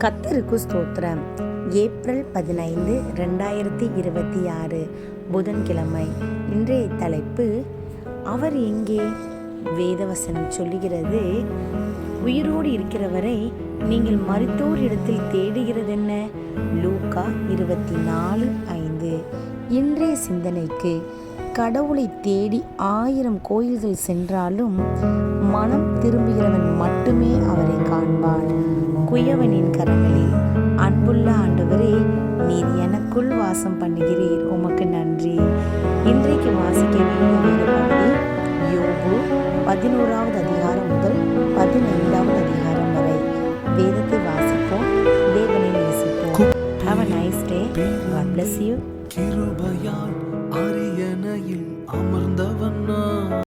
கர்த்தருக்கு ஸ்தோத்திரம். ஏப்ரல் 15, 2026 புதன்கிழமை. இன்றைய தலைப்பு, அவர் எங்கே? வேதவசனம் சொல்லுகிறது, உயிரோடு இருக்கிறவரை நீங்கள் மரித்தோர் இடத்தில் தேடுகிறதென்ன? லூக்கா 24:5. இன்றைய சிந்தனைக்கு, கடவுளை தேடி 1000 கோயில்கள் சென்றாலும் மனம் திரும்புகிறவன் மட்டுமே அவரை காண்பான். குயவனின் கரங்களில். அன்புள்ள ஆண்டவரே, நீர் எனக்குள் வாசம் பண்ணுகிறீர், உமக்கு நன்றி. இன்றைக்கு வாசிக்க வேண்டிய வேத பகுதி யோபு 11வது அதிகாரம் முதல் 15வது அதிகாரம் வரை. வேதத்தை வாசிப்போம், தேவனை நேசிப்போம். Have a nice day. God bless you.